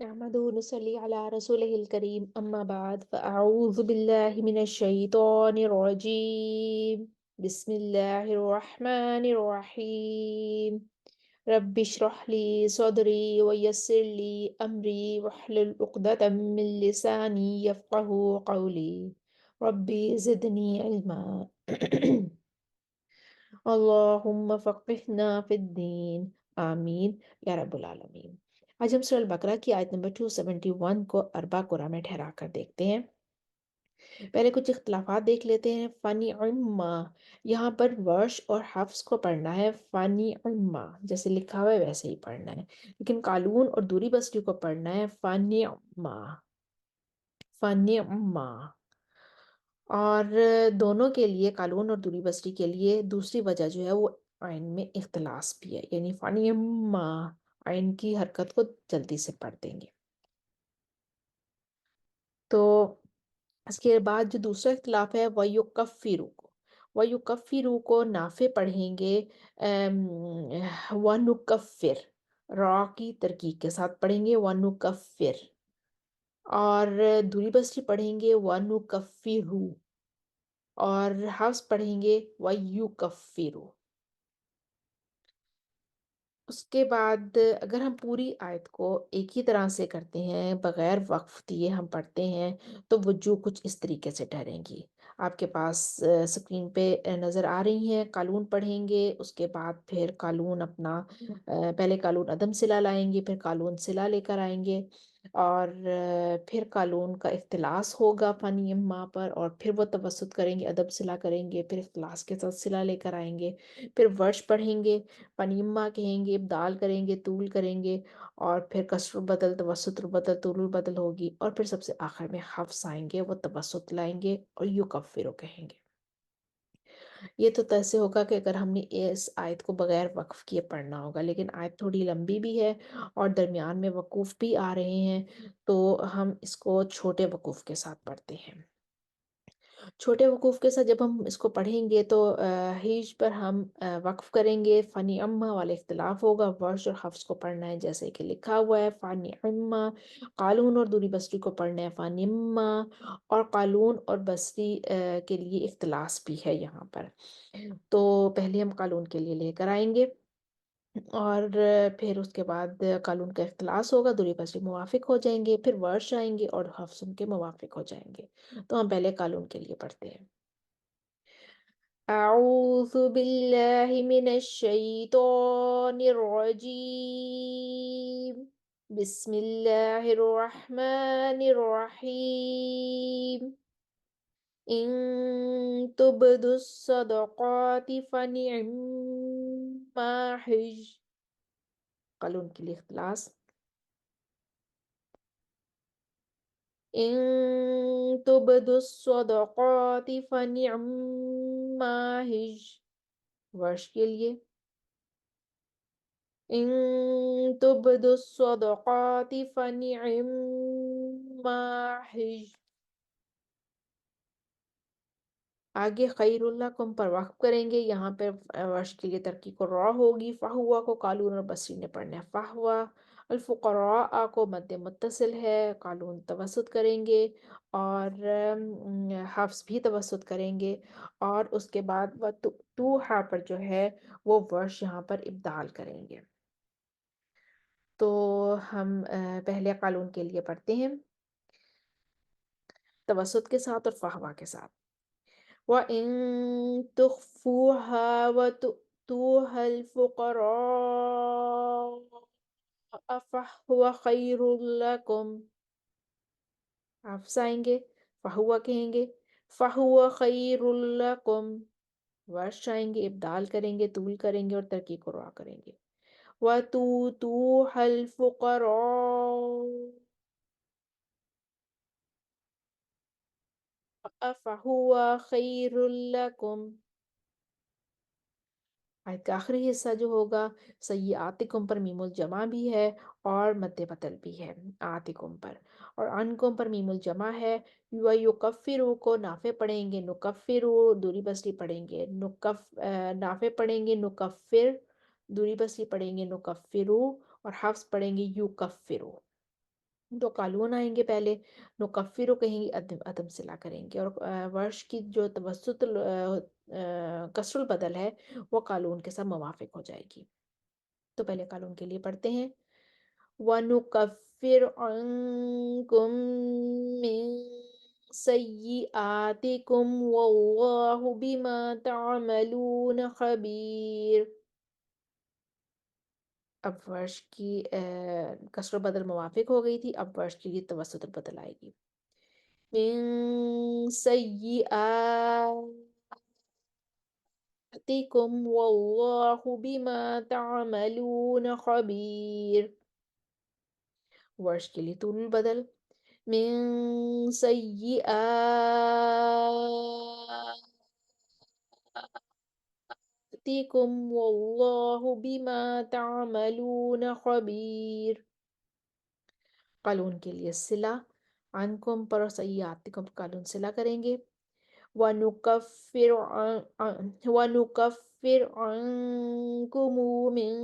نحمده ونصلي على رسوله الكريم أما بعد فأعوذ بالله من الشيطان الرجيم. بسم الله الرحمن الرحيم. رب اشرح لي صدري ويسر لي أمري واحلل عقدة من لساني يفقه قولي. ربي زدني علما. اللهم فقهنا في الدين آमीन या रब्बुल आलमीन। आज हम सूरह बकरा की आयत नंबर 271 को अरबा कुरा में ठहरा कर देखते हैं। पहले कुछ इख्तिलाफात देख लेते हैं। फ़नी उम्मा, यहाँ पर वर्श और हफ्स को पढ़ना है फ़नी उम्मा, जैसे लिखा हुआ है वैसे ही पढ़ना है। लेकिन कालून और दूरी बसरी को पढ़ना है फ़नी उम्मा, फ़नी उम्मा। और दोनों के लिए, कालून और दूरी बसरी के लिए, दूसरी वजह जो है वो आइन में इख्तिलास भी है, यानी फ़नी उम्मा आइन की हरकत को जल्दी से पढ़ देंगे। तो इसके बाद जो दूसरा इख्तिलाफ है वयुकफ़िरु को, वयुकफ़िरु को नाफ़े पढ़ेंगे वनुकफ़िर, रॉ की तरकीब के साथ पढ़ेंगे वनुकफ़िर। और दूरी बसरी पढ़ेंगे वनुकफ़िरु। और हफ्स पढ़ेंगे वयुकफ़िरु। उसके बाद अगर हम पूरी आयत को एक ही तरह से करते हैं, बगैर वक़्फ़ दिए हम पढ़ते हैं, तो वजूह कुछ इस तरीके से ठहरेंगी। आपके पास स्क्रीन पे नज़र आ रही हैं। कालून पढ़ेंगे, उसके बाद फिर कालून अपना पहले कालून अदम सिला लाएँगे, फिर कालून सिला लेकर आएँगे। और फिर कालून का इख्तिलास होगा फ़नी इम्मा पर, और फिर वो तवस्सुत करेंगे, अदब सिला करेंगे, फिर इख्तिलास के साथ सिला लेकर आएँगे। फिर वर्श पढ़ेंगे, पनीमा कहेंगे, इब्दाल करेंगे, तूल करेंगे, और फिर कसर बदल, तवसुत बदल, तुलुल बदल होगी, और फिर सबसे आखिर में हफ्स आएंगे, वो तवसुत लाएंगे और युकफ़िरु कहेंगे। ये तो तैसे होगा कि अगर हमने इस आयत को बगैर वक्फ किए पढ़ना होगा, लेकिन आयत थोड़ी लंबी भी है और दरमियान में वकूफ़ भी आ रहे हैं, तो हम इसको छोटे वकूफ़ के साथ पढ़ते हैं। छोटे वकूफ़ के साथ जब हम इसको पढ़ेंगे तो हिज पर हम वक़्फ़ करेंगे, फ़नी अम्मा वाला इख्तिलाफ़ होगा, वर्श और हफ्स को पढ़ना है जैसे कि लिखा हुआ है फ़नी अम्मा। क़ालून और दूरी बसरी को पढ़ना है फ़नी अम्मा। और क़ालून और बसरी के लिए इख्तिलास भी है यहाँ पर। तो पहले हम क़ालून के लिए लेकर आएँगे, और फिर उसके बाद कालून का इख्तिलास होगा, दूरी बसरी मुवाफ़िक हो जाएँगे, फिर वर्श आएँगे और हफ्स उनके मुवाफ़िक हो जाएँगे। तो हम पहले कालून के लिए पढ़ते हैं। أعوذ بالله من الشيطان الرجيم. بسم الله الرحمن الرحيم. إن تبدوا الصدقات فنعما حج. قالوا के लिए इख्तिलास। إن تبدوا الصدقات فنعما هج. वर्ष के लिए إن تبدوا الصدقات فنعما هج. आगे खैरुल्लाकुम पर वक़्फ़ करेंगे। यहाँ पे वर्ष के लिए तरकी को रॉ होगी। फ़हुआ को कालून और बसरी ने पढ़ना है फ़हवा। अल-फ़ुक़रा को मद्दे मुत्तसिल है, कालून तवस्सुत करेंगे, और हफ्स भी तवस्सुत करेंगे। और उसके बाद व तूहा पर जो है वो वर्ष यहाँ पर इब्दाल करेंगे। तो हम पहले कालून के लिए पढ़ते हैं तवस्सुत के साथ और फ़हवा के साथ। وإن تخفوها وتؤتوها الفقراء فهو خير لكم. आप आएंगे, फहुआ कहेंगे, फहुआ खैरुल्लकुम। वर्ष आएंगे, इब्दाल करेंगे, तूल करेंगे और तरकी को रा करेंगे। वतूतूहल फुकरा फहुआ खैरुल्लकुम। आयत का आखिरी हिस्सा जो होगा, सय्यातिकुम पर मीमुल जमा भी है और मद्दे बदल भी है आतिकुम पर, और अनकुम पर मीमुल जमा है। युकफ़िरु को नाफे पढ़ेंगे नुकफ़िरु, दूरी बसरी पढ़ेंगे नाफे पढ़ेंगे नुकफ़िर, दूरी बसरी पढ़ेंगे नुकफ़िरु, और हफ्स पढ़ेंगे युकफ़िरु। तो कालून आएँगे पहले, नुकफ़िरु कहेंगे, अदम सिला करेंगे, और वर्ष की जो कसरुल बदल है, वो कालून के साथ मुवाफ़िक हो जाएगी। तो पहले कालून के लिए पढ़ते हैं। वनुकफ़िर अन्कुम मिन सय्यिआतिकुम वल्लाहु बिमा तअमलून ख़बीर। अब वर्ष की कसर बदल मुवाफ़िक हो गई थी, अब वर्ष के लिए तवस्सुत बदल आएगी। मिन सय्यिआतिकुम वल्लाहु बिमा तअमलून ख़बीर। वर्ष के लिए तूल बदल, मिन सय्यिआतिकुम वल्लाहु बिमा तअमलून ख़बीर। कालून के लिए सिला, अनकुम पर सय्यातिकुम कालून सिला करेंगे। वनुकफ्फिर अन्कुम मिन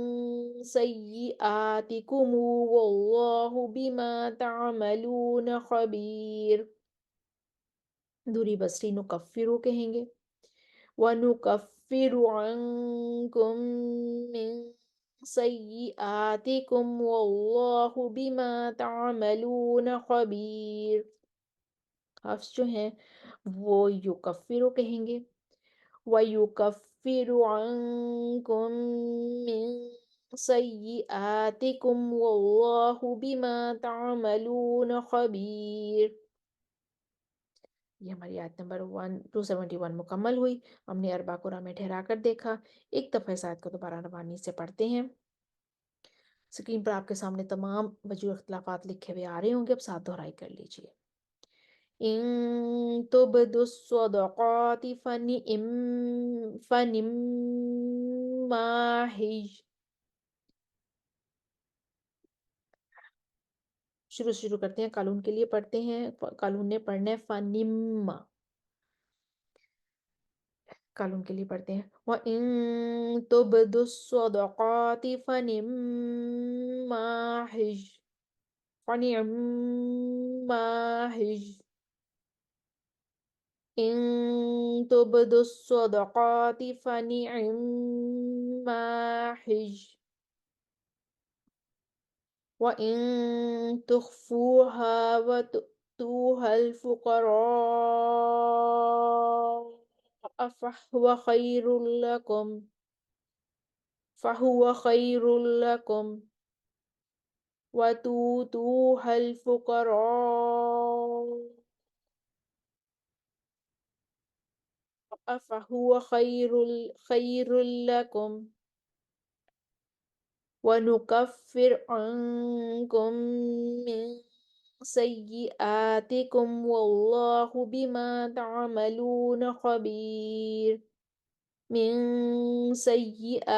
सय्यिआतिकुम वल्लाहु बिमा तअमलून ख़बीर। दूरी बसरी नुकफ्फिरु कहेंगे। वनुकफ्फिरु अन्कुम मिन सय्यिआतिकुम वल्लाहु बिमा तअमलून ख़बीर। हफ्स जो हैं वो युकफ्फिरु कहेंगे। वयुकफ्फिरु अन्कुम मिन सय्यिआतिकुम वल्लाहु बिमा तअमलून ख़बीर। ये हमारी आयत नंबर 271 मुकम्मल हुई। हमने अरबा कुरा में ठहरा कर देखा। एक दफ़ा इस आयत को दोबारा रवानी से पढ़ते हैं। स्क्रीन पर आपके सामने तमाम वजूह इख्तिलाफ़ात लिखे हुए आ रहे होंगे, अब साथ दोहराई कर लीजिए। इन तुबदुस्सदक़ाति फनिम्मा हिय। शुरू करते हैं, कालून के लिए पढ़ते हैं। कालून ने पढ़ना है फनिम्मा। कालून के लिए पढ़ते हैं, व इन तुबदुस्सदक़ाति फनिम्मा हिय, फनिम्मा हिय। इन तुबदुस्सदक़ाति फनिम्मा हिय, वइन तुख्फूहा वतु'तूहल फुक़राअ फहुव खैरुल लकुम वतूतूहल फुक़राअ फहुव खैरुल लकुम वनुकफ्फिर अन्कुम मिन सय्यिआतिकुम वल्लाहु बिमा तअमलून ख़बीर। मिन सय्यिआतिकुम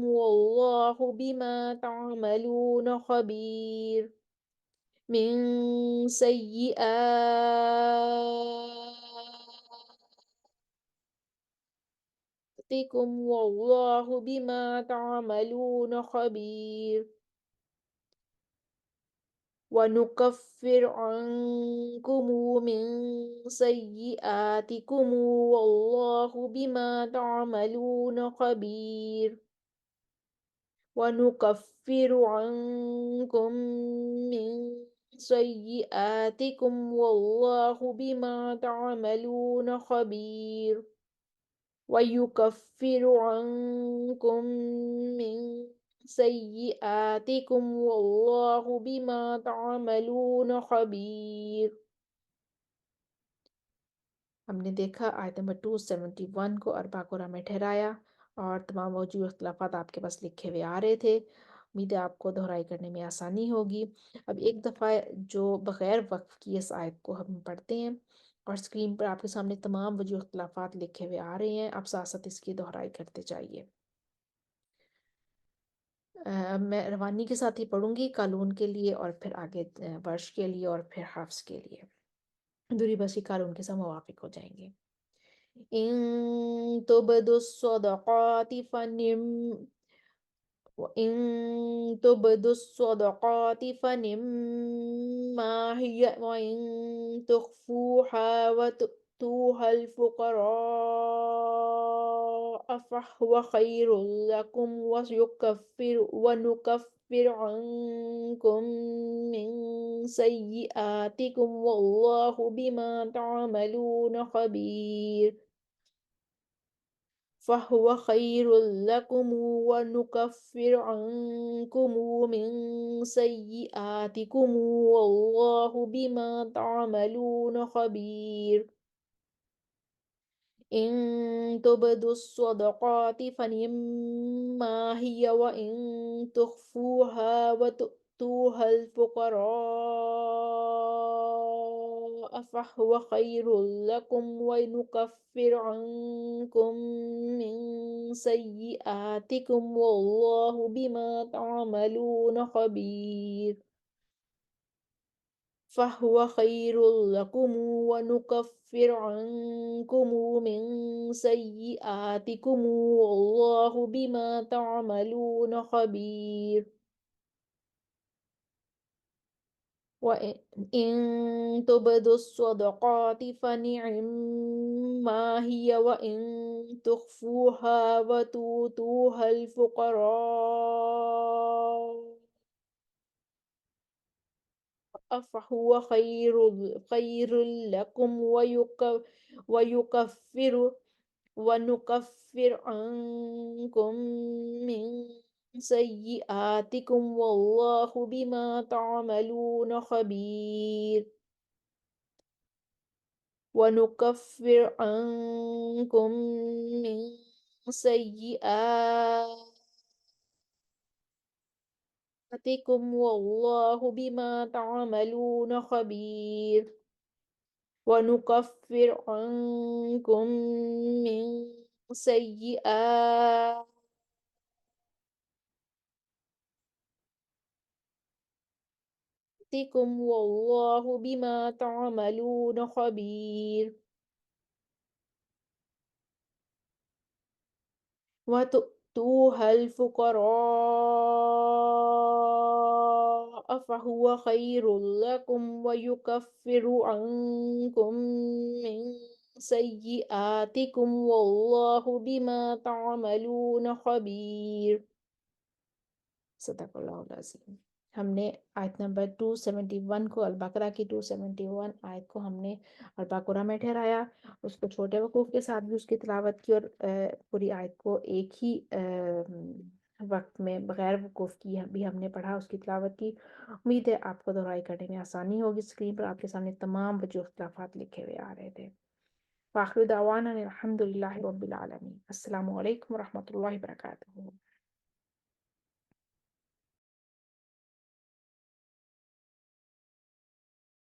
वल्लाहु बिमा तअमलून ख़बीर। मिन सय्यिआतिकुम वल्लाहु बिमा तअमलून ख़बीर। वनुकफ्फिर अन्कुम मिन सय्यिआतिकुम वल्लाहु बिमा तअमलून ख़बीर। वनुकफ्फिर अन्कुम मिन सय्यिआतिकुम वल्लाहु बिमा तअमलून ख़बीर। वयुकफ्फिर अन्कुम मिन सय्यिआतिकुम वल्लाहु बिमा तअमलून ख़बीर। हमने देखा आयत नंबर 271 को अरबा कुरा में ठहराया और तमाम वजूह इख्तिलाफ़ात आपके पास लिखे हुए आ रहे थे। उम्मीद है आपको दोहराई करने में आसानी होगी। अब एक दफ़ा जो बग़ैर वक़्फ़ की इस आयत को हम पढ़ते हैं और स्क्रीन पर आपके सामने तमाम वजूह इख्तिलाफ़ात लिखे हुए आ रहे हैं। आप साथ-साथ इसकी दोहराई करते जाइए। मैं रवानी के साथ ही पढ़ूँगी, कालून के लिए और फिर आगे वर्ष के लिए और फिर हफ्स के लिए। दूरी बसी कालून के साथ मुवाफ़िक हो जाएँगे। इन तुबदुस्सदक़ाति وَإِن تُبْدُوا الصَّدَقَاتِ فَنِعِمَّا هِيَ وَإِن تُخْفُوهَا وَتُؤْتُوهَا الْفُقَرَاءَ فَهُوَ خَيْرٌ لَكُمْ ونكفر عنكم من سيئاتكم والله بما تعملون خبير. فهو خير لكم ونكفر عنكم من سيئاتكم والله بما تعملون خبير. إن تبدوا الصدقات فنعما هي وإن تخفوها وتؤتوها الفقراء فهو خير لكم ونكفر عنكم من سيئاتكم والله بما تعملون خبير. فهو خير لكم ونكفر عنكم من سيئاتكم والله بما تعملون خبير. وإن تبدوا الصدقات فنعما هي وإن تخفوها وتؤتوها الفقراء فهو خير لكم ويكفر ونكفر عنكم من سيئاتكم والله بما تعملون خبير. ونكفر عنكم من سيئاتكم والله بما تعملون خبير. ونكفر عنكم من سيئاتكم والله بما تعملون خبير. وتؤتوها الفقراء فهو خير لكم ويكفر عنكم من سيئاتكم والله بما تعملون خبير. صدق اللہ العظیم۔ ہم نے آیت نمبر 271 کو البقرہ کی 271 آیت کو ہم نے البقرہ میں ٹھہرایا، اس کو چھوٹے وقوف کے ساتھ بھی اس کی تلاوت کی، اور پوری آیت کو ایک ہی وقت میں بغیر وقوف کی بھی ہم نے پڑھا، اس کی تلاوت کی۔ امید ہے آپ کو دہرائی کرنے میں آسانی ہوگی۔ اسکرین پر آپ کے سامنے تمام وجہ اختلافات لکھے ہوئے آ رہے تھے۔ وآخر دعوانا الحمد للہ رب العالمین۔ السلام علیکم ورحمۃ اللہ وبرکاتہ۔